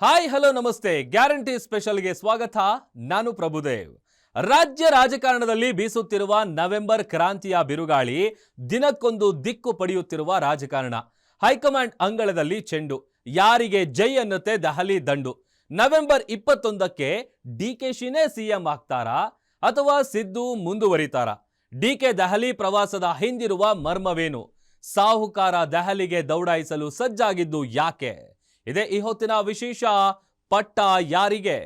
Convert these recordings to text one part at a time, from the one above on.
Hi hello ನಮಸ್ತೆ. Guarantee ಸ್ಪೆಷಲ್ಗೆ ಸ್ವಾಗತ. ನಾನು ಪ್ರಭುದೇವ್. ರಾಜ್ಯ ರಾಜಕಾರಣದಲ್ಲಿ ಬೀಸುತ್ತಿರುವ ನವೆಂಬರ್ ಕ್ರಾಂತಿಯ ಬಿರುಗಾಳಿ ದಿನಕ್ಕೊಂದು ದಿಕ್ಕು ಪಡೆಯುತ್ತಿರುವ ರಾಜಕಾರಣ. ಹೈಕಮಾಂಡ್ ಅಂಗಳದಲ್ಲಿ ಚೆಂಡು. ಯಾರಿಗೆ ಜೈ ಅನ್ನುತ್ತೆ ದೆಹಲಿ ದಂಡು. ನವೆಂಬರ್ 21ಕ್ಕೆ ಡಿಕೆಶಿನೇ ಸಿಎಂ ಆಗ್ತಾರಾ ಅಥವಾ ಸಿದ್ದು ಮುಂದುವರಿತಾರಾ? ಡಿಕೆ ದೆಹಲಿ ಪ್ರವಾಸದ ಹಿಂದಿರುವ ಮರ್ಮವೇನು? ಸಾಹುಕಾರ ದೆಹಲಿಗೆ ದೌಡಾಯಿಸಲು ಸಜ್ಜಾಗಿದ್ದು ಯಾಕೆ? ಇದೇ ಈ ಹೊತ್ತಿನ ವಿಶೇಷ. ಪಟ್ಟ ಯಾರಿಗೆ?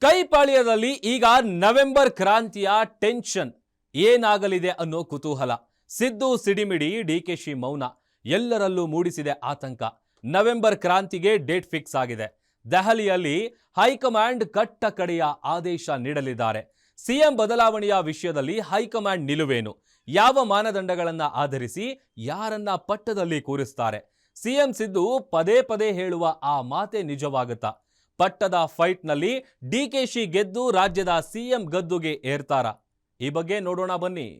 ಕೈಪಾಳ್ಯದಲ್ಲಿ ಈಗ ನವೆಂಬರ್ ಕ್ರಾಂತಿಯ ಟೆನ್ಷನ್ ಏನಾಗಲಿದೆ ಅನ್ನೋ ಕುತೂಹಲ. ಸಿದ್ದು ಸಿಡಿಮಿಡಿ, ಡಿಕೆಶಿ ಮೌನ ಎಲ್ಲರಲ್ಲೂ ಮೂಡಿಸಿದೆ ಆತಂಕ. ನವೆಂಬರ್ ಕ್ರಾಂತಿಗೆ ಡೇಟ್ ಫಿಕ್ಸ್ ಆಗಿದೆ. ದೆಹಲಿಯಲ್ಲಿ ಹೈಕಮಾಂಡ್ ಕಟ್ಟ ಕಡೆಯ ಆದೇಶ ನೀಡಲಿದ್ದಾರೆ. ಸಿಎಂ ಬದಲಾವಣೆಯ ವಿಷಯದಲ್ಲಿ ಹೈಕಮಾಂಡ್ ನಿಲುವೇನು? ಯಾವ ಮಾನದಂಡಗಳನ್ನ ಆಧರಿಸಿ ಯಾರನ್ನ ಪಟ್ಟದಲ್ಲಿ ಕೂರಿಸ್ತಾರೆ? ಸಿಎಂ ಸಿದ್ದು ಪದೇ ಪದೇ ಹೇಳುವ ಆ ಮಾತೆ ನಿಜವಾಗುತ್ತಾ? ಪಟ್ಟದ ಫೈಟ್ನಲ್ಲಿ ಡಿಕೆಶಿ ಗೆದ್ದು ರಾಜ್ಯದ ಸಿಎಂ ಗದ್ದುಗೆ ಏರ್ತಾರ? ಈ ಬಗ್ಗೆ ನೋಡೋಣ ಬನ್ನಿ.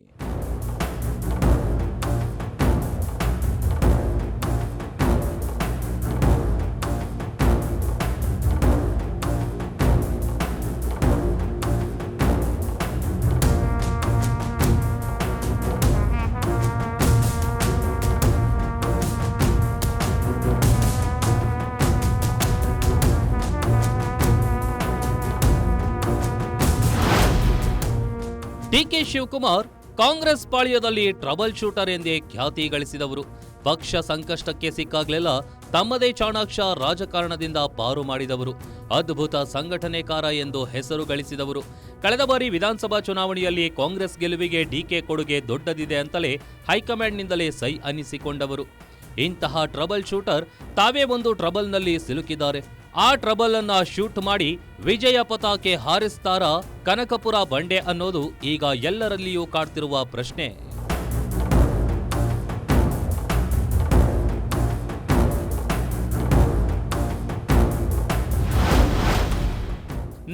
ಡಿಕೆ ಶಿವಕುಮಾರ್ ಕಾಂಗ್ರೆಸ್ ಪಾಳ್ಯದಲ್ಲಿ ಟ್ರಬಲ್ ಶೂಟರ್ ಎಂದೇ ಖ್ಯಾತಿ ಗಳಿಸಿದವರು. ಪಕ್ಷ ಸಂಕಷ್ಟಕ್ಕೆ ಸಿಕ್ಕಾಗ್ಲೆಲ್ಲ ತಮ್ಮದೇ ಚಾಣಾಕ್ಷ ರಾಜಕಾರಣದಿಂದ ಪಾರು ಮಾಡಿದವರು. ಅದ್ಭುತ ಸಂಘಟನೆಕಾರ ಎಂದು ಹೆಸರು ಗಳಿಸಿದವರು. ಕಳೆದ ಬಾರಿ ವಿಧಾನಸಭಾ ಚುನಾವಣೆಯಲ್ಲಿ ಕಾಂಗ್ರೆಸ್ ಗೆಲುವಿಗೆ ಡಿಕೆ ಕೊಡುಗೆ ದೊಡ್ಡದಿದೆ ಅಂತಲೇ ಹೈಕಮಾಂಡ್ನಿಂದಲೇ ಸೈ ಅನ್ನಿಸಿಕೊಂಡವರು. ಇಂತಹ ಟ್ರಬಲ್ ಶೂಟರ್ ತಾವೇ ಒಂದು ಟ್ರಬಲ್ನಲ್ಲಿ ಸಿಲುಕಿದ್ದಾರೆ. ಆ ಟ್ರಬಲ್ ಅನ್ನ ಶೂಟ್ ಮಾಡಿ ವಿಜಯ ಪತಾಕೆ ಹಾರಿಸ್ತಾರಾ ಕನಕಪುರ ಬಂಡೆ ಅನ್ನೋದು ಈಗ ಎಲ್ಲರಲ್ಲಿಯೂ ಕಾಡ್ತಿರುವ ಪ್ರಶ್ನೆ.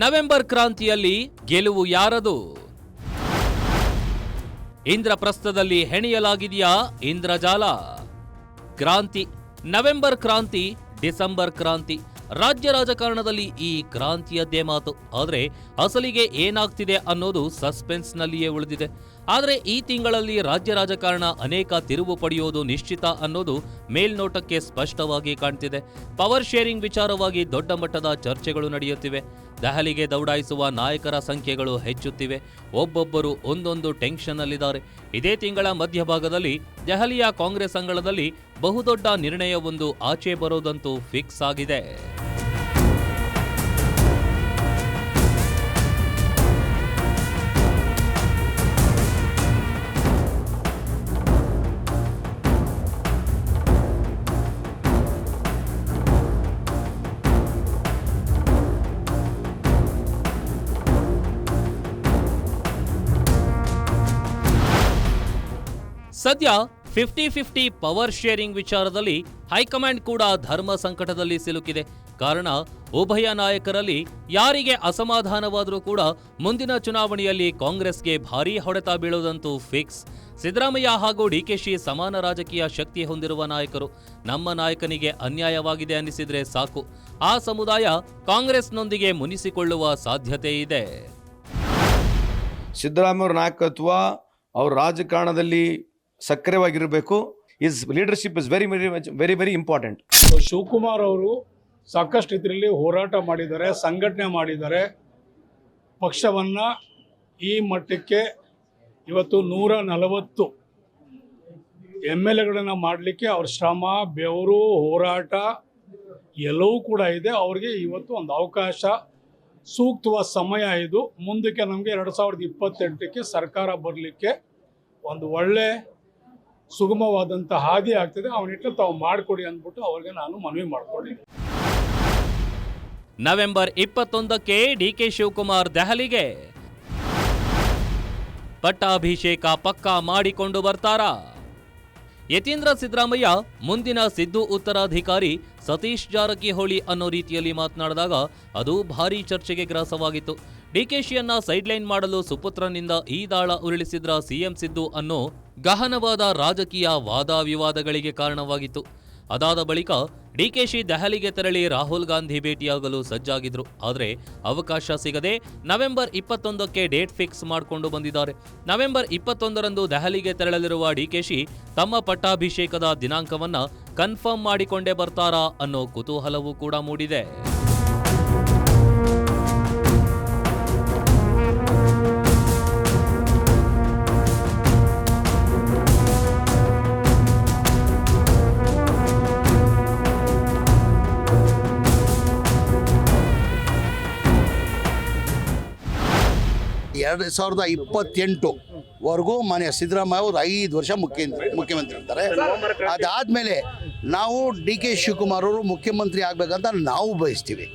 ನವೆಂಬರ್ ಕ್ರಾಂತಿಯಲ್ಲಿ ಗೆಲುವು ಯಾರದು? ಇಂದ್ರಪ್ರಸ್ಥದಲ್ಲಿ ಹೆಣೆಯಲಾಗಿದೆಯಾ ಇಂದ್ರಜಾಲ? ಕ್ರಾಂತಿ, ನವೆಂಬರ್ ಕ್ರಾಂತಿ, ಡಿಸೆಂಬರ್ ಕ್ರಾಂತಿ. ರಾಜ್ಯ ರಾಜಕಾರಣದಲ್ಲಿ ಈ ಕ್ರಾಂತಿಯದ್ದೇ ಮಾತು. ಆದರೆ ಅಸಲಿಗೆ ಏನಾಗ್ತಿದೆ ಅನ್ನೋದು ಸಸ್ಪೆನ್ಸ್ನಲ್ಲಿಯೇ ಉಳಿದಿದೆ. ಆದರೆ ಈ ತಿಂಗಳಲ್ಲಿ ರಾಜ್ಯ ರಾಜಕಾರಣ ಅನೇಕ ತಿರುವು ಪಡೆಯೋದು ನಿಶ್ಚಿತ ಅನ್ನೋದು ಮೇಲ್ನೋಟಕ್ಕೆ ಸ್ಪಷ್ಟವಾಗಿ ಕಾಣ್ತಿದೆ. ಪವರ್ ಶೇರಿಂಗ್ ವಿಚಾರವಾಗಿ ದೊಡ್ಡ ಮಟ್ಟದ ಚರ್ಚೆಗಳು ನಡೆಯುತ್ತಿವೆ. ದೆಹಲಿಗೆ ದೌಡಾಯಿಸುವ ನಾಯಕರ ಸಂಖ್ಯೆಗಳು ಹೆಚ್ಚುತ್ತಿವೆ. ಒಬ್ಬೊಬ್ಬರು ಒಂದೊಂದು ಟೆನ್ಷನ್ನಲ್ಲಿದ್ದಾರೆ. ಇದೇ ತಿಂಗಳ ಮಧ್ಯಭಾಗದಲ್ಲಿ ದೆಹಲಿಯ ಕಾಂಗ್ರೆಸ್ ಅಂಗಳದಲ್ಲಿ ಬಹುದೊಡ್ಡ ನಿರ್ಣಯವೊಂದು ಆಚೆ ಬರೋದಂತೂ ಫಿಕ್ಸ್ ಆಗಿದೆ. ಸದ್ಯ 50-50 ಪವರ್ ಶೇರಿಂಗ್ ವಿಚಾರದಲ್ಲಿ ಹೈಕಮಾಂಡ್ ಕೂಡ ಧರ್ಮ ಸಂಕಟದಲ್ಲಿ ಸಿಲುಕಿದೆ. ಕಾರಣ, ಉಭಯ ನಾಯಕರಲ್ಲಿ ಯಾರಿಗೆ ಅಸಮಾಧಾನವಾದರೂ ಕೂಡ ಮುಂದಿನ ಚುನಾವಣೆಯಲ್ಲಿ ಕಾಂಗ್ರೆಸ್ಗೆ ಭಾರೀ ಹೊಡೆತ ಬೀಳೋದಂತೂ ಫಿಕ್ಸ್. ಸಿದ್ದರಾಮಯ್ಯ ಹಾಗೂ ಡಿಕೆಶಿ ಸಮಾನ ರಾಜಕೀಯ ಶಕ್ತಿ ಹೊಂದಿರುವ ನಾಯಕರು. ನಮ್ಮ ನಾಯಕನಿಗೆ ಅನ್ಯಾಯವಾಗಿದೆ ಅನ್ನಿಸಿದ್ರೆ ಸಾಕು, ಆ ಸಮುದಾಯ ಕಾಂಗ್ರೆಸ್ನೊಂದಿಗೆ ಮುನಿಸಿಕೊಳ್ಳುವ ಸಾಧ್ಯತೆ ಇದೆ. ಸಿದ್ದರಾಮಯ್ಯ ನಾಯಕತ್ವ ಅವ್ರ ರಾಜಕಾರಣದಲ್ಲಿ ಸಕ್ರಿಯವಾಗಿರಬೇಕು. Is leadership is very very very important. Shivakumar ಅವರು ಸಾಕಷ್ಟು ಇದರಲ್ಲಿ ಹೋರಾಟ ಮಾಡಿದ್ದಾರೆ, ಸಂಘಟನೆ ಮಾಡಿದ್ದಾರೆ. ಪಕ್ಷವನ್ನು ಈ ಮಟ್ಟಕ್ಕೆ ಇವತ್ತು 140 MLAಗಳನ್ನು ಮಾಡಲಿಕ್ಕೆ ಅವ್ರ ಶ್ರಮ, ಬೆವರು, ಹೋರಾಟ ಎಲ್ಲವೂ ಕೂಡ ಇದೆ. ಅವ್ರಿಗೆ ಇವತ್ತು ಒಂದು ಅವಕಾಶ, ಸೂಕ್ತವಾದ ಸಮಯ ಇದು. ಮುಂದಕ್ಕೆ ನಮಗೆ 2028ಕ್ಕೆ ಸರ್ಕಾರ ಬರಲಿಕ್ಕೆ ಒಂದು ಒಳ್ಳೆ ಸುಗಮವಾದಂಥ ಹಾದಿ ಆಗ್ತದೆ. ಅವನಿಟ್ಟು ತಾವು ಮಾಡಿಕೊಡಿ ಅಂದ್ಬಿಟ್ಟು ಅವ್ರಿಗೆ ನಾನು ಮನವಿ ಮಾಡಿಕೊಂಡಿದ್ದೀನಿ. ನವೆಂಬರ್ 21ಕ್ಕೆ ಡಿಕೆ ಶಿವಕುಮಾರ್ ದೆಹಲಿಗೆ. ಪಟ್ಟಾಭಿಷೇಕ ಪಕ್ಕಾ ಮಾಡಿಕೊಂಡು ಬರ್ತಾರಾ? ಯತೀಂದ್ರ ಸಿದ್ದರಾಮಯ್ಯ ಮುಂದಿನ ಸಿದ್ದು ಉತ್ತರಾಧಿಕಾರಿ ಸತೀಶ್ ಜಾರಕಿಹೊಳಿ ಅನ್ನೋ ರೀತಿಯಲ್ಲಿ ಮಾತನಾಡಿದಾಗ ಅದು ಭಾರೀ ಚರ್ಚೆಗೆ ಗ್ರಾಸವಾಗಿತ್ತು. ಡಿಕೆಶಿಯನ್ನ ಸೈಡ್ಲೈನ್ ಮಾಡಲು ಸುಪುತ್ರನಿಂದ ಈ ದಾಳ ಉರುಳಿಸಿದ್ರ ಸಿಎಂ ಸಿದ್ದು ಅನ್ನೋ ಗಹನವಾದ ರಾಜಕೀಯ ವಾದ ವಿವಾದಗಳಿಗೆ ಕಾರಣವಾಗಿತ್ತು. ಅದಾದ ಬಳಿಕ ಡಿಕೆಶಿ ದೆಹಲಿಗೆ ತೆರಳಿ ರಾಹುಲ್ ಗಾಂಧಿ ಭೇಟಿಯಾಗಲು ಸಜ್ಜಾಗಿದ್ರು. ಆದರೆ ಅವಕಾಶ ಸಿಗದೆ ನವೆಂಬರ್ 21ಕ್ಕೆ ಡೇಟ್ ಫಿಕ್ಸ್ ಮಾಡಿಕೊಂಡು ಬಂದಿದ್ದಾರೆ. ನವೆಂಬರ್ 21ರಂದು ದೆಹಲಿಗೆ ತೆರಳಲಿರುವ ಡಿಕೆಶಿ ತಮ್ಮ ಪಟ್ಟಾಭಿಷೇಕದ ದಿನಾಂಕವನ್ನ ಕನ್ಫರ್ಮ್ ಮಾಡಿಕೊಂಡೇ ಬರ್ತಾರಾ ಅನ್ನೋ ಕುತೂಹಲವೂ ಕೂಡ ಮೂಡಿದೆ. ಎರಡು 2028ವರೆಗೂ ಮಾನ್ಯ ಸಿದ್ದರಾಮಯ್ಯ ಅವರು 5 ವರ್ಷ ಮುಖ್ಯಮಂತ್ರಿ ಇರ್ತಾರೆ. ಅದಾದಮೇಲೆ ನಾವು ಡಿ ಕೆ ಶಿವಕುಮಾರ್ ಅವರು ಮುಖ್ಯಮಂತ್ರಿ ಆಗಬೇಕಂತ ನಾವು ಬಯಸ್ತೀವಿ.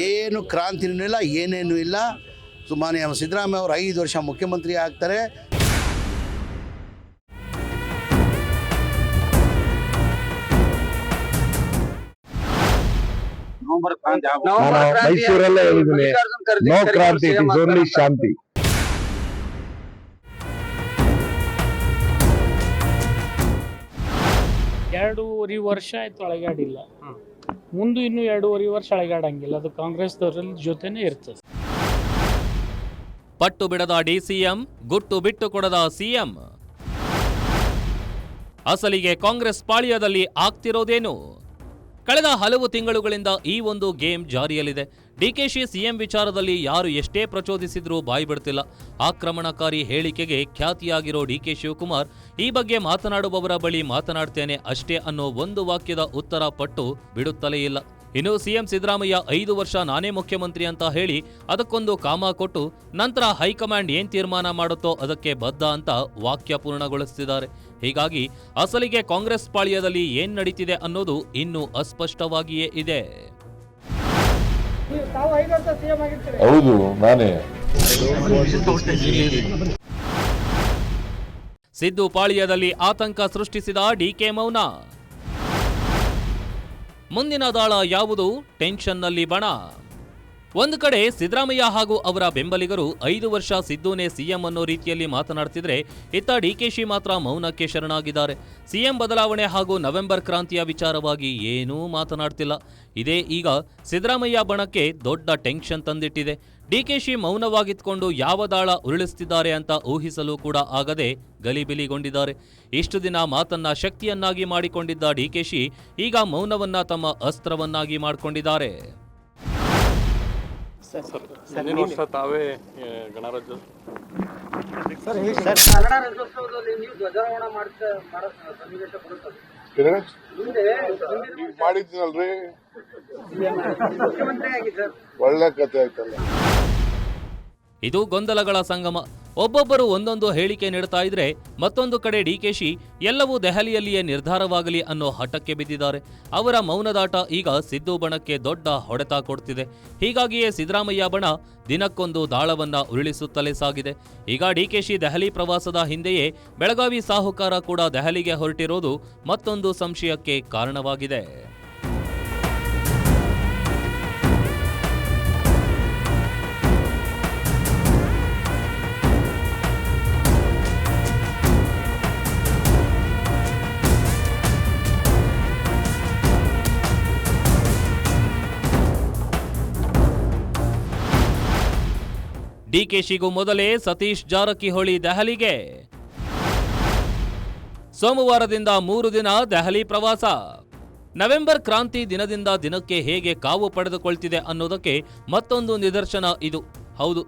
ಏನು ಕ್ರಾಂತಿನೂ ಇಲ್ಲ, ಏನೇನೂ ಇಲ್ಲ. ಮಾನ್ಯ ಸಿದ್ದರಾಮಯ್ಯ ಅವರು 5 ವರ್ಷ ಮುಖ್ಯಮಂತ್ರಿ ಆಗ್ತಾರೆ. ಮೈಸೂರಲ್ಲೇ ಹೇಳಿದ್ದೀನಿ, ನೋ ಕ್ರಾಂತಿ, ಇಟ್ ಇಸ್ ಓನ್ಲಿ ಶಾಂತಿ. ಎರಡೂವರೆ ವರ್ಷ ಆಯ್ತು ಅಳಗಾಡಿಲ್ಲ. ಮುಂದೆ ಇನ್ನು 2.5 ವರ್ಷ ಅಳಗಾಡಂಗಿಲ್ಲ. ಅದು ಕಾಂಗ್ರೆಸ್ದವ್ರ ಜೊತೆನೇ ಇರ್ತದೆ. ಪಟ್ಟು ಬಿಡದ ಡಿಸಿಎಂ, ಗುಟ್ಟು ಬಿಟ್ಟು ಕೊಡದ ಸಿಎಂ. ಅಸಲಿಗೆ ಕಾಂಗ್ರೆಸ್ ಪಾಳ್ಯದಲ್ಲಿ ಆಗ್ತಿರೋದೇನು? ಕಳೆದ ಹಲವು ತಿಂಗಳುಗಳಿಂದ ಈ ಒಂದು ಗೇಮ್ ಜಾರಿಯಲ್ಲಿದೆ. ಡಿಕೆಶಿ ಸಿಎಂ ವಿಚಾರದಲ್ಲಿ ಯಾರು ಎಷ್ಟೇ ಪ್ರಚೋದಿಸಿದ್ರೂ ಬಾಯಿ ಬಿಡ್ತಿಲ್ಲ. ಆಕ್ರಮಣಕಾರಿ ಹೇಳಿಕೆಗೆ ಖ್ಯಾತಿಯಾಗಿರೋ ಡಿಕೆ ಶಿವಕುಮಾರ್ ಈ ಬಗ್ಗೆ ಮಾತನಾಡುವವರ ಬಳಿ ಮಾತನಾಡ್ತೇನೆ ಅಷ್ಟೇ ಅನ್ನೋ ಒಂದು ವಾಕ್ಯದ ಉತ್ತರ ಪಟ್ಟು ಬಿಡುತ್ತಲೇ ಇಲ್ಲ. ಇನ್ನು ಸಿಎಂ ಸಿದ್ದರಾಮಯ್ಯ 5 ವರ್ಷ ನಾನೇ ಮುಖ್ಯಮಂತ್ರಿ ಅಂತ ಹೇಳಿ ಅದಕ್ಕೊಂದು ಕಾಮ ಕೊಟ್ಟು ನಂತರ ಹೈಕಮಾಂಡ್ ಏನ್ ತೀರ್ಮಾನ ಮಾಡುತ್ತೋ ಅದಕ್ಕೆ ಬದ್ಧ ಅಂತ ವಾಕ್ಯ ಪೂರ್ಣಗೊಳಿಸುತ್ತಿದ್ದಾರೆ. ಹೀಗಾಗಿ ಅಸಲಿಗೆ ಕಾಂಗ್ರೆಸ್ ಪಾಳ್ಯದಲ್ಲಿ ಏನ್ ನಡೀತಿದೆ ಅನ್ನೋದು ಇನ್ನೂ ಅಸ್ಪಷ್ಟವಾಗಿಯೇ ಇದೆ. ಹೌದು, ನಾನೇ. ಸಿದ್ದು ಪಾಳ್ಯದಲ್ಲಿ ಆತಂಕ ಸೃಷ್ಟಿಸಿದ ಡಿಕೆ ಮೌನ. ಮುಂದಿನ ದಾಳ ಯಾವುದು? ಟೆನ್ಷನ್ನಲ್ಲಿ ಬಣ. ಒಂದು ಕಡೆ ಸಿದ್ದರಾಮಯ್ಯ ಹಾಗೂ ಅವರ ಬೆಂಬಲಿಗರು 5 ವರ್ಷ ಸಿದ್ದುನೇ ಸಿಎಂ ಅನ್ನೋ ರೀತಿಯಲ್ಲಿ ಮಾತನಾಡ್ತಿದ್ರೆ, ಇತ್ತ ಡಿಕೆಶಿ ಮಾತ್ರ ಮೌನಕ್ಕೆ ಶರಣಾಗಿದ್ದಾರೆ. ಸಿಎಂ ಬದಲಾವಣೆ ಹಾಗೂ ನವೆಂಬರ್ ಕ್ರಾಂತಿಯ ವಿಚಾರವಾಗಿ ಏನೂ ಮಾತನಾಡ್ತಿಲ್ಲ. ಇದೇ ಈಗ ಸಿದ್ದರಾಮಯ್ಯ ಬಣಕ್ಕೆ ದೊಡ್ಡ ಟೆನ್ಷನ್ ತಂದಿಟ್ಟಿದೆ. ಡಿಕೆಶಿ ಮೌನವಾಗಿದ್ಕೊಂಡು ಯಾವ ದಾಳ ಉರುಳಿಸುತ್ತಿದ್ದಾರೆ ಅಂತ ಊಹಿಸಲು ಕೂಡ ಆಗದೆ ಗಲಿಬಿಲಿಗೊಂಡಿದ್ದಾರೆ. ಇಷ್ಟು ದಿನ ಮಾತನ್ನ ಶಕ್ತಿಯನ್ನಾಗಿ ಮಾಡಿಕೊಂಡಿದ್ದ ಡಿಕೆಶಿ ಈಗ ಮೌನವನ್ನ ತಮ್ಮ ಅಸ್ತ್ರವನ್ನಾಗಿ ಮಾಡಿಕೊಂಡಿದ್ದಾರೆ. ತಾವೇ ಗಣರಾಜ್ಯ ಮಾಡಿದ್ದೀನಲ್ರಿ, ಒಳ್ಳೆ ಕತೆ ಆಯ್ತಲ್ಲ. ಇದು ಗೊಂದಲಗಳ ಸಂಗಮ. ಒಬ್ಬೊಬ್ಬರು ಒಂದೊಂದು ಹೇಳಿಕೆ ನೀಡ್ತಾ ಇದ್ರೆ ಮತ್ತೊಂದು ಕಡೆ ಡಿಕೆಶಿ ಎಲ್ಲವೂ ದೆಹಲಿಯಲ್ಲಿಯೇ ನಿರ್ಧಾರವಾಗಲಿ ಅನ್ನೋ ಹಠಕ್ಕೆ ಬಿದ್ದಿದ್ದಾರೆ. ಅವರ ಮೌನದಾಟ ಈಗ ಸಿದ್ದು ಬಣಕ್ಕೆ ದೊಡ್ಡ ಹೊಡೆತ ಕೊಡ್ತಿದೆ. ಹೀಗಾಗಿಯೇ ಸಿದ್ದರಾಮಯ್ಯ ಬಣ ದಿನಕ್ಕೊಂದು ದಾಳವನ್ನ ಉರುಳಿಸುತ್ತಲೇ ಸಾಗಿದೆ. ಈಗ ಡಿಕೆಶಿ ದೆಹಲಿ ಪ್ರವಾಸದ ಹಿಂದೆಯೇ ಬೆಳಗಾವಿ ಸಾಹುಕಾರ ಕೂಡ ದೆಹಲಿಗೆ ಹೊರಟಿರೋದು ಮತ್ತೊಂದು ಸಂಶಯಕ್ಕೆ ಕಾರಣವಾಗಿದೆ. ಡಿಕೆಶಿಗೂ ಮೊದಲೇ ಸತೀಶ್ ಜಾರಕಿಹೊಳಿ ದೆಹಲಿಗೆ. ಸೋಮವಾರದಿಂದ 3 ದಿನ ದೆಹಲಿ ಪ್ರವಾಸ. ನವೆಂಬರ್ ಕ್ರಾಂತಿ ದಿನದಿಂದ ದಿನಕ್ಕೆ ಹೇಗೆ ಕಾವು ಪಡೆದುಕೊಳ್ತಿದೆ ಅನ್ನೋದಕ್ಕೆ ಮತ್ತೊಂದು ನಿದರ್ಶನ ಇದು. ಹೌದು,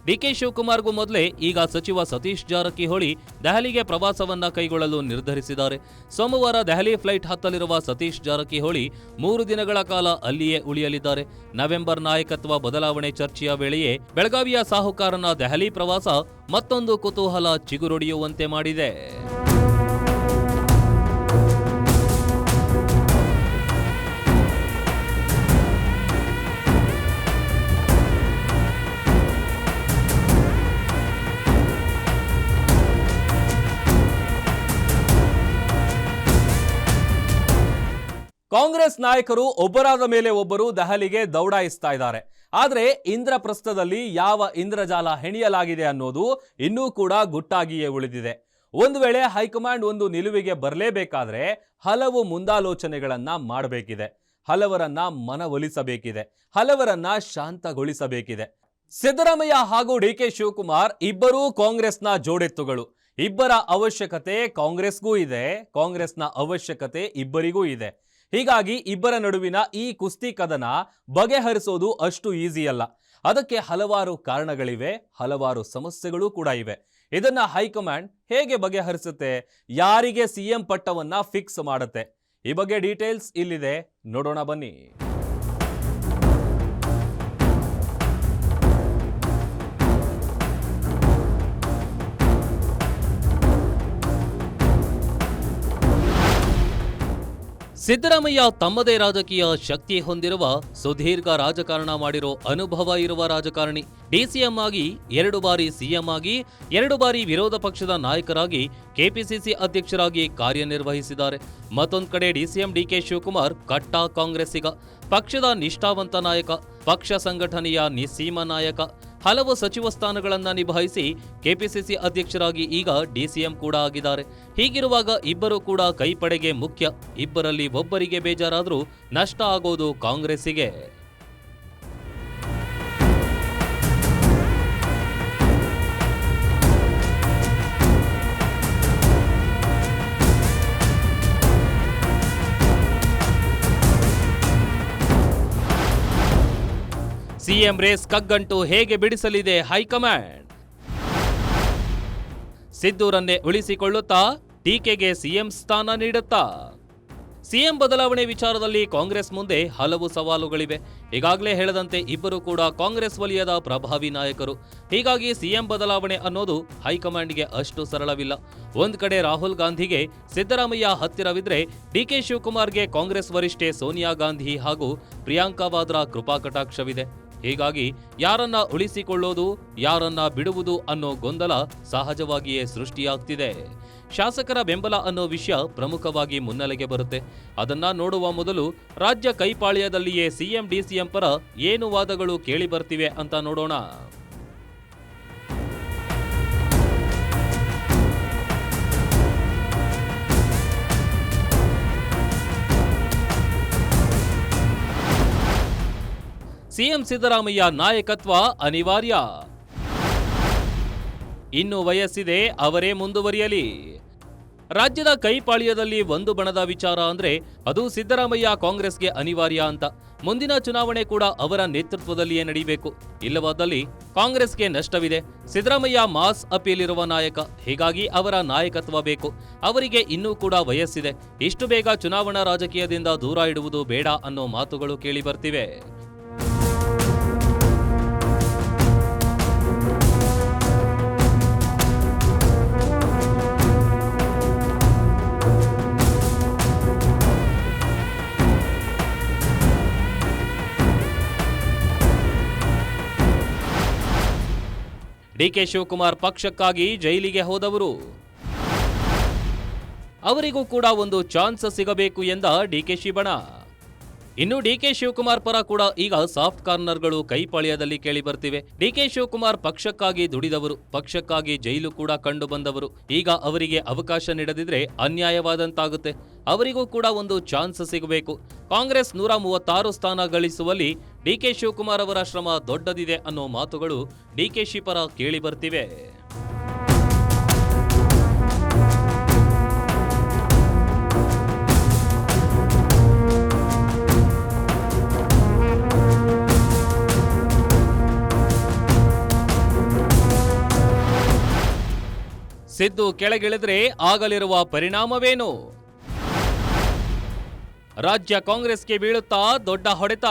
ಡಿಕೆ ಶಿವಕುಮಾರ್ಗೂ ಮೊದಲೇ ಈಗ ಸಚಿವ ಸತೀಶ್ ಜಾರಕಿಹೊಳಿ ದೆಹಲಿಗೆ ಪ್ರವಾಸವನ್ನ ಕೈಗೊಳ್ಳಲು ನಿರ್ಧರಿಸಿದ್ದಾರೆ. ಸೋಮವಾರ ದೆಹಲಿ ಫ್ಲೈಟ್ ಹತ್ತಲಿರುವ ಸತೀಶ್ ಜಾರಕಿಹೊಳಿ 3 ದಿನಗಳ ಕಾಲ ಅಲ್ಲಿಯೇ ಉಳಿಯಲಿದ್ದಾರೆ. ನವೆಂಬರ್ ನಾಯಕತ್ವ ಬದಲಾವಣೆ ಚರ್ಚೆಯ ವೇಳೆಯೇ ಬೆಳಗಾವಿಯ ಸಾಹುಕಾರನ ದೆಹಲಿ ಪ್ರವಾಸ ಮತ್ತೊಂದು ಕುತೂಹಲ ಚಿಗುರೊಡೆಯುವಂತೆ ಮಾಡಿದೆ. ಕಾಂಗ್ರೆಸ್ ನಾಯಕರು ಒಬ್ಬರಾದ ಮೇಲೆ ಒಬ್ಬರು ದೆಹಲಿಗೆ ದೌಡಾಯಿಸ್ತಾ ಇದ್ದಾರೆ. ಆದರೆ ಇಂದ್ರಪ್ರಸ್ಥದಲ್ಲಿ ಯಾವ ಇಂದ್ರಜಾಲ ಹೆಣಿಯಲಾಗಿದೆ ಅನ್ನೋದು ಇನ್ನೂ ಕೂಡ ಗುಟ್ಟಾಗಿಯೇ ಉಳಿದಿದೆ. ಒಂದು ವೇಳೆ ಹೈಕಮಾಂಡ್ ಒಂದು ನಿಲುವಿಗೆ ಬರಲೇಬೇಕಾದ್ರೆ ಹಲವು ಮುಂದಾಲೋಚನೆಗಳನ್ನ ಮಾಡಬೇಕಿದೆ, ಹಲವರನ್ನ ಮನವೊಲಿಸಬೇಕಿದೆ, ಹಲವರನ್ನ ಶಾಂತಗೊಳಿಸಬೇಕಿದೆ. ಸಿದ್ದರಾಮಯ್ಯ ಹಾಗೂ ಡಿಕೆ ಶಿವಕುಮಾರ್ ಇಬ್ಬರೂ ಕಾಂಗ್ರೆಸ್ನ ಜೋಡೆತ್ತುಗಳು. ಇಬ್ಬರ ಅವಶ್ಯಕತೆ ಕಾಂಗ್ರೆಸ್ಗೂ ಇದೆ, ಕಾಂಗ್ರೆಸ್ನ ಅವಶ್ಯಕತೆ ಇಬ್ಬರಿಗೂ ಇದೆ. ಹೀಗಾಗಿ ಇಬ್ಬರ ನಡುವಿನ ಈ ಕುಸ್ತಿ ಕದನ ಬಗೆಹರಿಸೋದು ಅಷ್ಟು ಈಸಿ ಅಲ್ಲ. ಅದಕ್ಕೆ ಹಲವಾರು ಕಾರಣಗಳಿವೆ, ಹಲವಾರು ಸಮಸ್ಯೆಗಳು ಕೂಡ ಇವೆ. ಇದನ್ನ ಹೈಕಮಾಂಡ್ ಹೇಗೆ ಬಗೆಹರಿಸುತ್ತೆ, ಯಾರಿಗೆ ಸಿಎಂ ಪಟ್ಟವನ್ನ ಫಿಕ್ಸ್ ಮಾಡುತ್ತೆ, ಈ ಬಗ್ಗೆ ಡೀಟೇಲ್ಸ್ ಇಲ್ಲಿದೆ, ನೋಡೋಣ ಬನ್ನಿ. ಸಿದ್ದರಾಮಯ್ಯ ತಮ್ಮದೇ ರಾಜಕೀಯ ಶಕ್ತಿ ಹೊಂದಿರುವ, ಸುದೀರ್ಘ ರಾಜಕಾರಣ ಮಾಡಿರೋ ಅನುಭವ ಇರುವ ರಾಜಕಾರಣಿ. ಡಿಸಿಎಂ ಆಗಿ 2 ಬಾರಿ ಸಿಎಂ ಆಗಿ 2 ಬಾರಿ ವಿರೋಧ ಪಕ್ಷದ ನಾಯಕರಾಗಿ ಕೆಪಿಸಿಸಿ ಅಧ್ಯಕ್ಷರಾಗಿ ಕಾರ್ಯನಿರ್ವಹಿಸಿದ್ದಾರೆ. ಮತ್ತೊಂದು ಕಡೆ ಡಿಸಿಎಂ ಡಿಕೆ ಶಿವಕುಮಾರ್ ಕಟ್ಟಾ ಕಾಂಗ್ರೆಸ್ಸಿಗ, ಪಕ್ಷದ ನಿಷ್ಠಾವಂತ ನಾಯಕ, ಪಕ್ಷ ಸಂಘಟನೆಯ ನಿಸ್ಸೀಮ ನಾಯಕ. ಹಲವು ಸಚಿವ ಸ್ಥಾನಗಳನ್ನು ನಿಭಾಯಿಸಿ ಕೆಪಿಸಿಸಿ ಅಧ್ಯಕ್ಷರಾಗಿ ಈಗ ಡಿಸಿಎಂ ಕೂಡ ಆಗಿದ್ದಾರೆ. ಹೀಗಿರುವಾಗ ಇಬ್ಬರು ಕೂಡ ಕೈಪಡೆಗೆ ಮುಖ್ಯ. ಇಬ್ಬರಲ್ಲಿ ಒಬ್ಬರಿಗೆ ಬೇಜಾರಾದರೂ ನಷ್ಟ ಆಗೋದು ಕಾಂಗ್ರೆಸ್ಸಿಗೆ. ಸಿಎಂ ರೇಸ್ ಕಗ್ಗಂಟು ಹೇಗೆ ಬಿಡಿಸಲಿದೆ ಹೈಕಮಾಂಡ್? ಸಿದ್ದೂರನ್ನೇ ಉಳಿಸಿಕೊಳ್ಳುತ್ತಾ ಡಿಕೆಗೆ ಸಿಎಂ ಸ್ಥಾನ ನೀಡುತ್ತಾ? ಸಿಎಂ ಬದಲಾವಣೆ ವಿಚಾರದಲ್ಲಿ ಕಾಂಗ್ರೆಸ್ ಮುಂದೆ ಹಲವು ಸವಾಲುಗಳಿವೆ. ಈಗಾಗಲೇ ಹೇಳದಂತೆ ಇಬ್ಬರು ಕೂಡ ಕಾಂಗ್ರೆಸ್ ವಲಯದ ಪ್ರಭಾವಿ ನಾಯಕರು. ಹೀಗಾಗಿ ಸಿಎಂ ಬದಲಾವಣೆ ಅನ್ನೋದು ಹೈಕಮಾಂಡ್ಗೆ ಅಷ್ಟು ಸರಳವಿಲ್ಲ. ಒಂದ್ ಕಡೆ ರಾಹುಲ್ ಗಾಂಧಿಗೆ ಸಿದ್ದರಾಮಯ್ಯ ಹತ್ತಿರವಿದ್ರೆ, ಡಿಕೆ ಶಿವಕುಮಾರ್ಗೆ ಕಾಂಗ್ರೆಸ್ ವರಿಷ್ಠೆ ಸೋನಿಯಾ ಗಾಂಧಿ ಹಾಗೂ ಪ್ರಿಯಾಂಕಾ ವಾದ್ರಾ ಕೃಪಾ ಕಟಾಕ್ಷವಿದೆ. ಹೀಗಾಗಿ ಯಾರನ್ನ ಉಳಿಸಿಕೊಳ್ಳೋದು, ಯಾರನ್ನ ಬಿಡುವುದು ಅನ್ನೋ ಗೊಂದಲ ಸಹಜವಾಗಿಯೇ ಸೃಷ್ಟಿಯಾಗ್ತಿದೆ. ಶಾಸಕರ ಬೆಂಬಲ ಅನ್ನೋ ವಿಷಯ ಪ್ರಮುಖವಾಗಿ ಮುನ್ನೆಲೆಗೆ ಬರುತ್ತೆ. ಅದನ್ನ ನೋಡುವ ಮೊದಲು ರಾಜ್ಯ ಕೈಪಾಳ್ಯದಲ್ಲಿಯೇ ಸಿಎಂ ಡಿಸಿಎಂ ಪರ ಏನು ವಾದಗಳು ಕೇಳಿ ಬರ್ತಿವೆ ಅಂತ ನೋಡೋಣ. ಸಿಎಂ ಸಿದ್ದರಾಮಯ್ಯ ನಾಯಕತ್ವ ಅನಿವಾರ್ಯ. ಇನ್ನು ವಯಸ್ಸಿದೆ, ಅವರೇ ಮುಂದುವರಿಯಲಿ. ರಾಜ್ಯದ ಕೈಪಾಳ್ಯದಲ್ಲಿ ಒಂದು ಬಣದ ವಿಚಾರ ಅಂದ್ರೆ ಅದು ಸಿದ್ದರಾಮಯ್ಯ ಕಾಂಗ್ರೆಸ್ಗೆ ಅನಿವಾರ್ಯ ಅಂತ. ಮುಂದಿನ ಚುನಾವಣೆ ಕೂಡ ಅವರ ನೇತೃತ್ವದಲ್ಲಿಯೇ ನಡೀಬೇಕು. ಇಲ್ಲವಾದಲ್ಲಿ ಕಾಂಗ್ರೆಸ್ಗೆ ನಷ್ಟವಿದೆ. ಸಿದ್ದರಾಮಯ್ಯ ಮಾಸ್ ಅಪೀಲ್ ಇರುವ ನಾಯಕ, ಹೀಗಾಗಿ ಅವರ ನಾಯಕತ್ವ ಬೇಕು. ಅವರಿಗೆ ಇನ್ನೂ ಕೂಡ ವಯಸ್ಸಿದೆ. ಇಷ್ಟು ಬೇಗ ಚುನಾವಣಾ ರಾಜಕೀಯದಿಂದ ದೂರ ಇಡುವುದು ಬೇಡ ಅನ್ನೋ ಮಾತುಗಳು ಕೇಳಿ ಬರ್ತಿವೆ. ಡಿಕೆ ಶಿವಕುಮಾರ್ ಪಕ್ಷಕ್ಕಾಗಿ ಜೈಲಿಗೆ ಹೋದವರು. ಅವರಿಗೂ ಕೂಡ ಒಂದು ಚಾನ್ಸ್ ಸಿಗಬೇಕು ಎಂದ ಡಿಕೆಶಿ ಬಣ. ಇನ್ನು ಡಿಕೆ ಶಿವಕುಮಾರ್ ಪರ ಕೂಡ ಈಗ ಸಾಫ್ಟ್ ಕಾರ್ನರ್ಗಳು ಕೈಪಾಳ್ಯದಲ್ಲಿ ಕೇಳಿ ಬರ್ತಿವೆ. ಡಿಕೆ ಶಿವಕುಮಾರ್ ಪಕ್ಷಕ್ಕಾಗಿ ದುಡಿದವರು, ಪಕ್ಷಕ್ಕಾಗಿ ಜೈಲು ಕೂಡ ಕಂಡು ಬಂದವರು. ಈಗ ಅವರಿಗೆ ಅವಕಾಶ ನೀಡದಿದ್ರೆ ಅನ್ಯಾಯವಾದಂತಾಗುತ್ತೆ. ಅವರಿಗೂ ಕೂಡ ಒಂದು ಚಾನ್ಸ್ ಸಿಗಬೇಕು. ಕಾಂಗ್ರೆಸ್ 136 ಸ್ಥಾನ ಗಳಿಸುವಲ್ಲಿ ಡಿಕೆ ಶಿವಕುಮಾರ್ ಅವರ ಶ್ರಮ ದೊಡ್ಡದಿದೆ ಅನ್ನೋ ಮಾತುಗಳು ಡಿಕೆಶಿ ಪರ ಕೇಳಿ ಬರ್ತಿವೆ. ಸಿದ್ದು ಕೆಳಗಿಳಿದ್ರೆ ಆಗಲಿರುವ ಪರಿಣಾಮವೇನು? ರಾಜ್ಯ ಕಾಂಗ್ರೆಸ್ಗೆ ಬೀಳುತ್ತಾ ದೊಡ್ಡ ಹೊಡೆತ.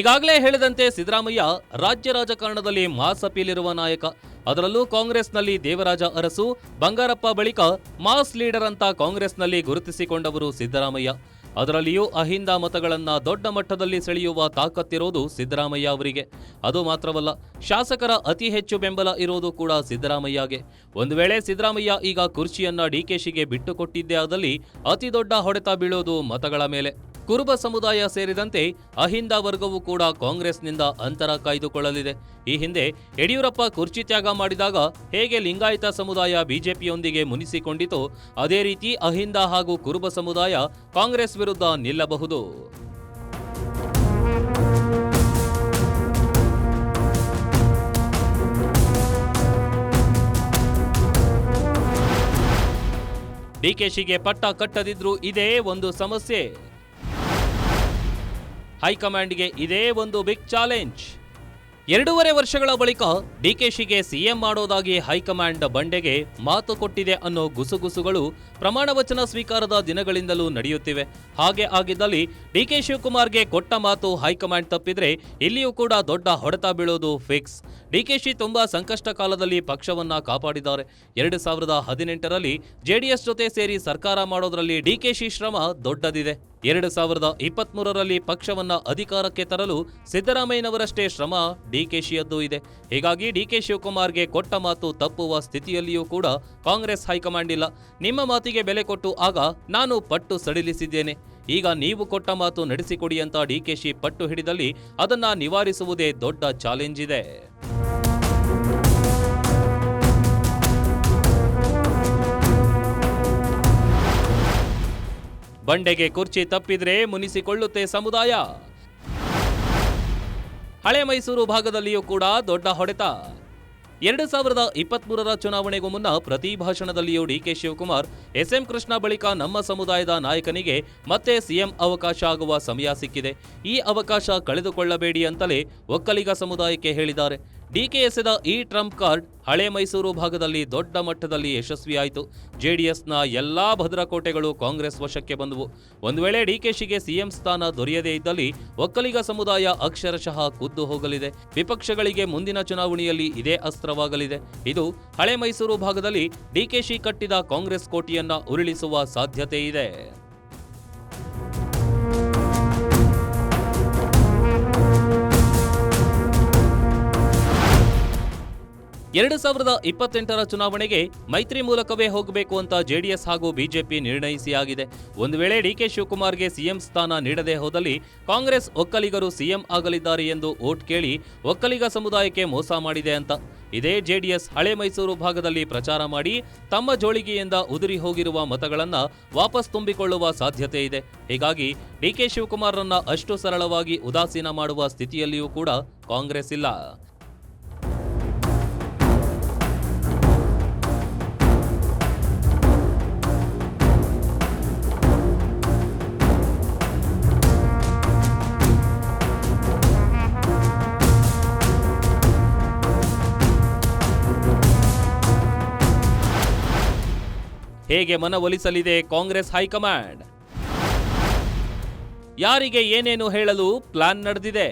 ಈಗಾಗಲೇ ಹೇಳಿದಂತೆ ಸಿದ್ದರಾಮಯ್ಯ ರಾಜ್ಯ ರಾಜಕಾರಣದಲ್ಲಿ ಮಾಸ್ ಅಪೀಲ್ ಇರುವ ನಾಯಕ. ಅದರಲ್ಲೂ ಕಾಂಗ್ರೆಸ್ನಲ್ಲಿ ದೇವರಾಜ ಅರಸು, ಬಂಗಾರಪ್ಪ ಬಳಿಕ ಮಾಸ್ ಲೀಡರ್ ಅಂತ ಕಾಂಗ್ರೆಸ್ನಲ್ಲಿ ಗುರುತಿಸಿಕೊಂಡವರು ಸಿದ್ದರಾಮಯ್ಯ. ಅದರಲ್ಲಿಯೂ ಅಹಿಂದ ಮತಗಳನ್ನ ದೊಡ್ಡ ಮಟ್ಟದಲ್ಲಿ ಸೆಳೆಯುವ ತಾಕತ್ತಿರೋದು ಸಿದ್ದರಾಮಯ್ಯ ಅವರಿಗೆ. ಅದು ಮಾತ್ರವಲ್ಲ, ಶಾಸಕರ ಅತಿ ಹೆಚ್ಚು ಬೆಂಬಲ ಇರೋದು ಕೂಡ ಸಿದ್ದರಾಮಯ್ಯಗೆ. ಒಂದು ವೇಳೆ ಸಿದ್ದರಾಮಯ್ಯ ಈಗ ಕುರ್ಚಿಯನ್ನ ಡಿಕೆಶಿಗೆ ಬಿಟ್ಟುಕೊಟ್ಟಿದ್ದೇ ಆದಲ್ಲಿ ಅತಿ ದೊಡ್ಡ ಹೊಡೆತ ಬೀಳೋದು ಮತಗಳ ಮೇಲೆ. ಕುರುಬ ಸಮುದಾಯ ಸೇರಿದಂತೆ ಅಹಿಂದ ವರ್ಗವೂ ಕೂಡ ಕಾಂಗ್ರೆಸ್ನಿಂದ ಅಂತರ ಕಾಯ್ದುಕೊಳ್ಳಲಿದೆ. ಈ ಹಿಂದೆ ಯಡಿಯೂರಪ್ಪ ಕುರ್ಚಿ ತ್ಯಾಗ ಮಾಡಿದಾಗ ಹೇಗೆ ಲಿಂಗಾಯತ ಸಮುದಾಯ ಬಿಜೆಪಿಯೊಂದಿಗೆ ಮುನಿಸಿಕೊಂಡಿತೋ ಅದೇ ರೀತಿ ಅಹಿಂದ ಹಾಗೂ ಕುರುಬ ಸಮುದಾಯ ಕಾಂಗ್ರೆಸ್ ವಿರುದ್ಧ ನಿಲ್ಲಬಹುದು. ಡಿಕೆಶಿಗೆ ಪಟ್ಟ ಕಟ್ಟದಿದ್ರೂ ಇದೇ ಒಂದು ಸಮಸ್ಯೆ. ಹೈಕಮಾಂಡ್ಗೆ ಇದೇ ಒಂದು ಬಿಗ್ ಚಾಲೆಂಜ್. 2.5 ವರ್ಷಗಳ ಬಳಿಕ ಡಿಕೆಶಿಗೆ ಸಿಎಂ ಮಾಡೋದಾಗಿ ಹೈಕಮಾಂಡ್ ಬಂಡೆಗೆ ಮಾತು ಕೊಟ್ಟಿದೆ ಅನ್ನೋ ಗುಸುಗುಸುಗಳು ಪ್ರಮಾಣ ವಚನ ಸ್ವೀಕಾರದ ದಿನಗಳಿಂದಲೂ ನಡೆಯುತ್ತಿವೆ. ಹಾಗೆ ಆಗಿದ್ದಲ್ಲಿ ಡಿಕೆ ಶಿವಕುಮಾರ್ಗೆ ಕೊಟ್ಟ ಮಾತು ಹೈಕಮಾಂಡ್ ತಪ್ಪಿದ್ರೆ ಇಲ್ಲಿಯೂ ಕೂಡ ದೊಡ್ಡ ಹೊಡೆತ ಬೀಳೋದು ಫಿಕ್ಸ್. ಡಿಕೆಶಿ ತುಂಬಾ ಸಂಕಷ್ಟ ಕಾಲದಲ್ಲಿ ಪಕ್ಷವನ್ನ ಕಾಪಾಡಿದ್ದಾರೆ. 2018ರಲ್ಲಿ ಜೆಡಿಎಸ್ ಜೊತೆ ಸೇರಿ ಸರ್ಕಾರ ಮಾಡೋದ್ರಲ್ಲಿ ಡಿಕೆಶಿ ಶ್ರಮ ದೊಡ್ಡದಿದೆ. 2023ರಲ್ಲಿ ಪಕ್ಷವನ್ನ ಅಧಿಕಾರಕ್ಕೆ ತರಲು ಸಿದ್ದರಾಮಯ್ಯನವರಷ್ಟೇ ಶ್ರಮ ಡಿಕೆಶಿಯದ್ದು ಇದೆ. ಹೀಗಾಗಿ ಡಿಕೆ ಶಿವಕುಮಾರ್ಗೆ ಕೊಟ್ಟ ಮಾತು ತಪ್ಪುವ ಸ್ಥಿತಿಯಲ್ಲಿಯೂ ಕೂಡ ಕಾಂಗ್ರೆಸ್ ಹೈಕಮಾಂಡ್ ಇಲ್ಲ. ನಿಮ್ಮ ಮಾತಿಗೆ ಬೆಲೆ ಕೊಟ್ಟು ಆಗ ನಾನು ಪಟ್ಟು ಸಡಿಲಿಸಿದ್ದೇನೆ, ಈಗ ನೀವು ಕೊಟ್ಟ ಮಾತು ನಡೆಸಿಕೊಡಿ ಅಂತ ಡಿಕೆಶಿ ಪಟ್ಟು ಹಿಡಿದಲ್ಲಿ ಅದನ್ನ ನಿವಾರಿಸುವುದೇ ದೊಡ್ಡ ಚಾಲೆಂಜ್ ಇದೆ. ಬಂಡೆಗೆ ಕುರ್ಚಿ ತಪ್ಪಿದ್ರೆ ಮುನಿಸಿಕೊಳ್ಳುತ್ತೆ ಸಮುದಾಯ. ಹಳೆ ಮೈಸೂರು ಭಾಗದಲ್ಲಿಯೂ ಕೂಡ ದೊಡ್ಡ ಹೊಡೆತ. 2023ರ ಚುನಾವಣೆಗೂ ಮುನ್ನ ಪ್ರತಿ ಭಾಷಣದಲ್ಲಿಯೂ ಡಿಕೆ ಶಿವಕುಮಾರ್ ಎಸ್ಎಂ ಕೃಷ್ಣ ಬಳಿಕ ನಮ್ಮ ಸಮುದಾಯದ ನಾಯಕನಿಗೆ ಮತ್ತೆ ಸಿಎಂ ಅವಕಾಶ ಆಗುವ ಸಮಯ ಸಿಕ್ಕಿದೆ, ಈ ಅವಕಾಶ ಕಳೆದುಕೊಳ್ಳಬೇಡಿ ಅಂತಲೇ ಒಕ್ಕಲಿಗ ಸಮುದಾಯಕ್ಕೆ ಹೇಳಿದ್ದಾರೆ. ಡಿಕೆ ಎಸೆದ ಈ ಟ್ರಂಪ್ ಕಾರ್ಡ್ ಹಳೆ ಮೈಸೂರು ಭಾಗದಲ್ಲಿ ದೊಡ್ಡ ಮಟ್ಟದಲ್ಲಿ ಯಶಸ್ವಿಯಾಯಿತು. ಜೆಡಿಎಸ್ನ ಎಲ್ಲಾ ಭದ್ರಕೋಟೆಗಳು ಕಾಂಗ್ರೆಸ್ ವಶಕ್ಕೆ ಬಂದವು. ಒಂದು ವೇಳೆ ಡಿಕೆಶಿಗೆ ಸಿಎಂ ಸ್ಥಾನ ದೊರೆಯದೇ ಇದ್ದಲ್ಲಿ ಒಕ್ಕಲಿಗ ಸಮುದಾಯ ಅಕ್ಷರಶಃ ಕುದ್ದು ಹೋಗಲಿದೆ. ವಿಪಕ್ಷಗಳಿಗೆ ಮುಂದಿನ ಚುನಾವಣೆಯಲ್ಲಿ ಇದೇ ಅಸ್ತ್ರವಾಗಲಿದೆ. ಇದು ಹಳೆ ಮೈಸೂರು ಭಾಗದಲ್ಲಿ ಡಿಕೆಶಿ ಕಟ್ಟಿದ ಕಾಂಗ್ರೆಸ್ ಕೋಟೆಯನ್ನ ಉರುಳಿಸುವ ಸಾಧ್ಯತೆ ಇದೆ. 2028ರ ಚುನಾವಣೆಗೆ ಮೈತ್ರಿ ಮೂಲಕವೇ ಹೋಗಬೇಕು ಅಂತ ಜೆಡಿಎಸ್ ಹಾಗೂ ಬಿಜೆಪಿ ನಿರ್ಣಯಿಸಿ ಆಗಿದೆ. ಒಂದು ವೇಳೆ ಡಿಕೆ ಶಿವಕುಮಾರ್ಗೆ ಸಿಎಂ ಸ್ಥಾನ ನೀಡದೆ ಹೋದಲ್ಲಿ ಕಾಂಗ್ರೆಸ್ ಒಕ್ಕಲಿಗರು ಸಿಎಂ ಆಗಲಿದ್ದಾರೆ ಎಂದು ವೋಟ್ ಕೇಳಿ ಒಕ್ಕಲಿಗ ಸಮುದಾಯಕ್ಕೆ ಮೋಸ ಮಾಡಿದೆ ಅಂತ ಇದೇ ಜೆಡಿಎಸ್ ಹಳೆ ಮೈಸೂರು ಭಾಗದಲ್ಲಿ ಪ್ರಚಾರ ಮಾಡಿ ತಮ್ಮ ಜೋಳಿಗೆಯಿಂದ ಉದುರಿ ಹೋಗಿರುವ ಮತಗಳನ್ನ ವಾಪಸ್ ತುಂಬಿಕೊಳ್ಳುವ ಸಾಧ್ಯತೆ ಇದೆ. ಹೀಗಾಗಿ ಡಿಕೆ ಶಿವಕುಮಾರ್ರನ್ನ ಅಷ್ಟು ಸರಳವಾಗಿ ಉದಾಸೀನ ಮಾಡುವ ಸ್ಥಿತಿಯಲ್ಲಿಯೂ ಕೂಡ ಕಾಂಗ್ರೆಸ್ ಇಲ್ಲ. ಹೇಗೆ ಮನವೊಲಿಸಲಿದೆ ಕಾಂಗ್ರೆಸ್ ಹೈಕಮಾಂಡ್? ಯಾರಿಗೆ ಏನೇನು ಹೇಳಲು ಪ್ಲಾನ್ ನಡೆದಿದೆ?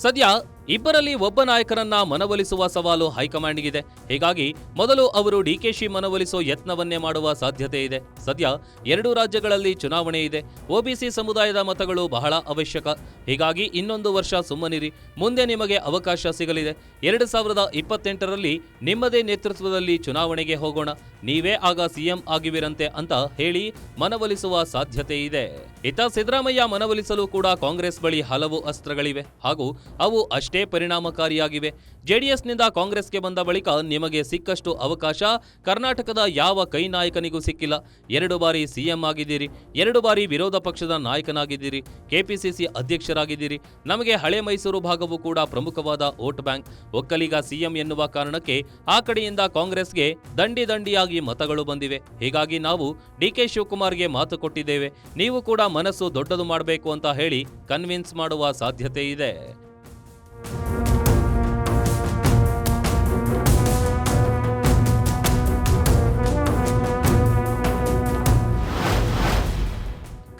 ಸದ್ಯ ಇಬ್ಬರಲ್ಲಿ ಒಬ್ಬ ನಾಯಕರನ್ನ ಮನವೊಲಿಸುವ ಸವಾಲು ಹೈಕಮಾಂಡ್ಗಿದೆ. ಹೀಗಾಗಿ ಮೊದಲು ಅವರು ಡಿಕೆಶಿ ಮನವೊಲಿಸೋ ಯತ್ನವನ್ನೇ ಮಾಡುವ ಸಾಧ್ಯತೆ ಇದೆ. ಸದ್ಯ 2 ರಾಜ್ಯಗಳಲ್ಲಿ ಚುನಾವಣೆ ಇದೆ. ಒಬಿಸಿ ಸಮುದಾಯದ ಮತಗಳು ಬಹಳ ಅವಶ್ಯಕ. ಹೀಗಾಗಿ ಇನ್ನೊಂದು ವರ್ಷ ಸುಮ್ಮನಿರಿ, ಮುಂದೆ ನಿಮಗೆ ಅವಕಾಶ ಸಿಗಲಿದೆ. 2028ರಲ್ಲಿ ನಿಮ್ಮದೇ ನೇತೃತ್ವದಲ್ಲಿ ಚುನಾವಣೆಗೆ ಹೋಗೋಣ, ನೀವೇ ಆಗ ಸಿಎಂ ಆಗಿವಿರಂತೆ ಅಂತ ಹೇಳಿ ಮನವೊಲಿಸುವ ಸಾಧ್ಯತೆ ಇದೆ. ಇತ್ತ ಸಿದ್ದರಾಮಯ್ಯ ಮನವೊಲಿಸಲು ಕೂಡ ಕಾಂಗ್ರೆಸ್ ಬಳಿ ಹಲವು ಅಸ್ತ್ರಗಳಿವೆ ಹಾಗೂ ಅವು ಅಷ್ಟೇ ಪರಿಣಾಮಕಾರಿಯಾಗಿವೆ. ಜೆಡಿಎಸ್ನಿಂದ ಕಾಂಗ್ರೆಸ್ಗೆ ಬಂದ ಬಳಿಕ ನಿಮಗೆ ಸಿಕ್ಕಷ್ಟು ಅವಕಾಶ ಕರ್ನಾಟಕದ ಯಾವ ಕೈ ನಾಯಕನಿಗೂ ಸಿಕ್ಕಿಲ್ಲ. 2 ಬಾರಿ ಸಿಎಂ ಆಗಿದ್ದೀರಿ, 2 ಬಾರಿ ವಿರೋಧ ಪಕ್ಷದ ನಾಯಕನಾಗಿದ್ದೀರಿ, ಕೆಪಿಸಿಸಿ ಅಧ್ಯಕ್ಷರಾಗಿದ್ದೀರಿ. ನಮಗೆ ಹಳೆ ಮೈಸೂರು ಭಾಗವೂ ಕೂಡ ಪ್ರಮುಖವಾದ ವೋಟ್ ಬ್ಯಾಂಕ್. ಒಕ್ಕಲಿಗ ಸಿಎಂ ಎನ್ನುವ ಕಾರಣಕ್ಕೆ ಆ ಕಡೆಯಿಂದ ಕಾಂಗ್ರೆಸ್ಗೆ ದಂಡಿಯಾಗಿ ಮತಗಳು ಬಂದಿವೆ. ಹೀಗಾಗಿ ನಾವು ಡಿಕೆ ಶಿವಕುಮಾರ್ಗೆ ಮಾತು ಕೊಟ್ಟಿದ್ದೇವೆ, ನೀವು ಕೂಡ ಮನಸ್ಸು ದೊಡ್ಡದು ಮಾಡಬೇಕು ಅಂತ ಹೇಳಿ ಕನ್ವಿನ್ಸ್ ಮಾಡುವ ಸಾಧ್ಯತೆ ಇದೆ.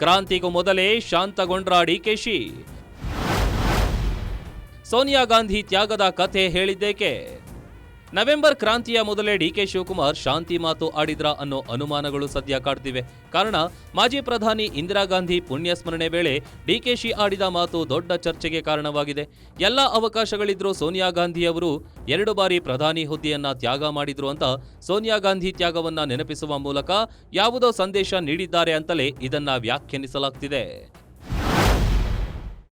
ಕ್ರಾಂತಿಗೂ ಮೊದಲೇ ಶಾಂತಗೊಂಡ್ರ ಡಿಕೆಶಿ. ಸೋನಿಯಾ ಗಾಂಧಿ ತ್ಯಾಗದ ಕಥೆ ಹೇಳಿದ್ದೇಕೆ? ನವೆಂಬರ್ ಕ್ರಾಂತಿಯ ಮೊದಲೇ ಡಿಕೆ ಶಿವಕುಮಾರ್ ಶಾಂತಿ ಮಾತು ಆಡಿದ್ರಾ ಅನ್ನೋ ಅನುಮಾನಗಳು ಸದ್ಯ ಕಾಡ್ತಿವೆ. ಕಾರಣ ಮಾಜಿ ಪ್ರಧಾನಿ ಇಂದಿರಾ ಗಾಂಧಿ ಪುಣ್ಯಸ್ಮರಣೆ ವೇಳೆ ಡಿಕೆಶಿ ಆಡಿದ ಮಾತು ದೊಡ್ಡ ಚರ್ಚೆಗೆ ಕಾರಣವಾಗಿದೆ. ಎಲ್ಲ ಅವಕಾಶಗಳಿದ್ರೂ ಸೋನಿಯಾ ಗಾಂಧಿ ಅವರು 2 ಬಾರಿ ಪ್ರಧಾನಿ ಹುದ್ದೆಯನ್ನ ತ್ಯಾಗ ಮಾಡಿದ್ರು ಅಂತ ಸೋನಿಯಾ ಗಾಂಧಿ ತ್ಯಾಗವನ್ನ ನೆನಪಿಸುವ ಮೂಲಕ ಯಾವುದೋ ಸಂದೇಶ ನೀಡಿದ್ದಾರೆ ಅಂತಲೇ ಇದನ್ನ ವ್ಯಾಖ್ಯಾನಿಸಲಾಗ್ತಿದೆ.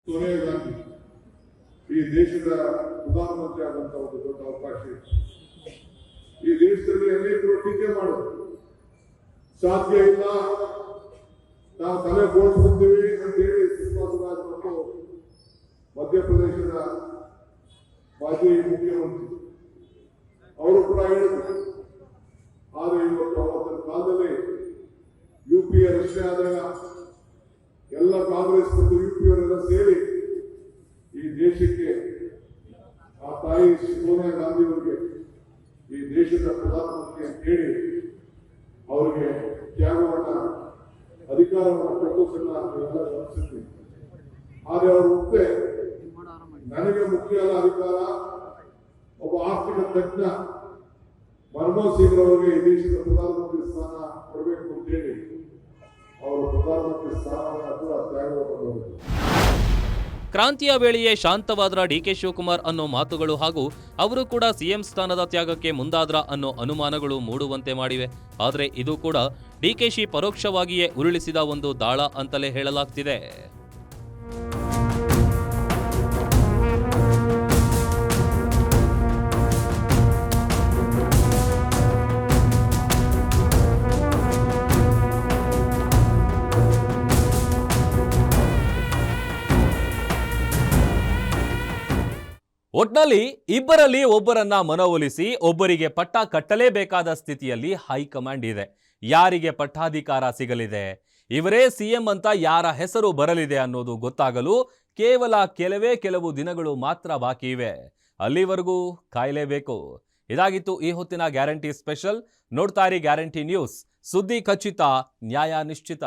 ಸೋನಿಯಾ ಗಾಂಧಿ ಈ ದೇಶದ ಪ್ರಧಾನಮಂತ್ರಿ ಆದಂತಹ ಒಂದು ದೊಡ್ಡ ಅವಕಾಶ ಇದೆ. ಈ ದೇಶದಲ್ಲಿ ಅನೇಕರು ಟೀಕೆ ಮಾಡೋದು ಸಾಧ್ಯ ಇಲ್ಲ, ನಾವು ತಲೆ ಬೋಳಿಸ್ತೀವಿ ಅಂತೇಳಿ ಸುಷ್ಮಾ ಸ್ವರಾಜ್ ಮತ್ತು ಮಧ್ಯಪ್ರದೇಶದ ಮಾಜಿ ಮುಖ್ಯಮಂತ್ರಿ ಅವರು ಕೂಡ ಹೇಳಿದ್ರು. ಆದರೆ ಇವತ್ತು ಅವತ್ತಿನ ಕಾಲದಲ್ಲಿ ಯುಪಿಎ ರಚನೆ ಆದಾಗ ಎಲ್ಲ ಕಾಂಗ್ರೆಸ್ ಮತ್ತು ಯುಪಿಯವರೆಲ್ಲ ಸೇರಿ ಈ ದೇಶಕ್ಕೆ ಆ ತಾಯಿ ಸೋನಿಯಾ ಗಾಂಧಿ ಅವರಿಗೆ ಈ ದೇಶದ ಪ್ರಧಾನಮಂತ್ರಿ ಅಂತ ಹೇಳಿ ಅವರಿಗೆ ತ್ಯಾಗವನ್ನ ಅಧಿಕಾರವನ್ನು ಕೊಟ್ಟೋದನ್ನ ನಾವೆಲ್ಲ ಗಮನಿಸಿದ್ವಿ. ಆದರೆ ಅವರು ಮುಂದೆ ನನಗೆ ಮುಖ್ಯ ಅಧಿಕಾರ ಒಬ್ಬ ಆರ್ಥಿಕ ತಜ್ಞ ಮನಮೋಹನ್ ಸಿಂಗ್ ಅವರಿಗೆ ಈ ದೇಶದ ಪ್ರಧಾನಮಂತ್ರಿ ಸ್ಥಾನ ಕೊಡಬೇಕು ಅಂತ ಹೇಳಿ ಅವರು ಪ್ರಧಾನಮಂತ್ರಿ ಸ್ಥಾನವನ್ನು ಕೂಡ ತ್ಯಾಗವನ್ನು. ಕ್ರಾಂತಿಯ ವೇಳೆಯೇ ಶಾಂತವಾದ್ರ ಡಿಕೆ ಶಿವಕುಮಾರ್ ಅನ್ನೋ ಮಾತುಗಳು ಹಾಗೂ ಅವರು ಕೂಡ ಸಿಎಂ ಸ್ಥಾನದ ತ್ಯಾಗಕ್ಕೆ ಮುಂದಾದ್ರ ಅನ್ನೋ ಅನುಮಾನಗಳು ಮೂಡುವಂತೆ ಮಾಡಿವೆ. ಆದರೆ ಇದು ಕೂಡ ಡಿಕೆಶಿ ಪರೋಕ್ಷವಾಗಿಯೇ ಉರುಳಿಸಿದ ಒಂದು ದಾಳ ಅಂತಲೇ ಹೇಳಲಾಗ್ತಿದೆ. ಒಟ್ನಲ್ಲಿ ಇಬ್ಬರಲ್ಲಿ ಒಬ್ಬರನ್ನ ಮನವೊಲಿಸಿ ಒಬ್ಬರಿಗೆ ಪಟ್ಟ ಕಟ್ಟಲೇಬೇಕಾದ ಸ್ಥಿತಿಯಲ್ಲಿ ಹೈಕಮಾಂಡ್ ಇದೆ. ಯಾರಿಗೆ ಪಟ್ಟಾಧಿಕಾರ ಸಿಗಲಿದೆ, ಇವರೇ ಸಿಎಂ ಅಂತ ಯಾರ ಹೆಸರು ಬರಲಿದೆ ಅನ್ನೋದು ಗೊತ್ತಾಗಲು ಕೇವಲ ಕೆಲವು ದಿನಗಳು ಮಾತ್ರ ಬಾಕಿ ಇವೆ. ಅಲ್ಲಿವರೆಗೂ ಕಾಯಲೇಬೇಕು. ಇದಾಗಿತ್ತು ಈ ಹೊತ್ತಿನ ಗ್ಯಾರಂಟಿ ಸ್ಪೆಷಲ್. ನೋಡ್ತಾ ಇರಿ ಗ್ಯಾರಂಟಿ ನ್ಯೂಸ್, ಸುದ್ದಿ ಖಚಿತ, ನ್ಯಾಯ ನಿಶ್ಚಿತ.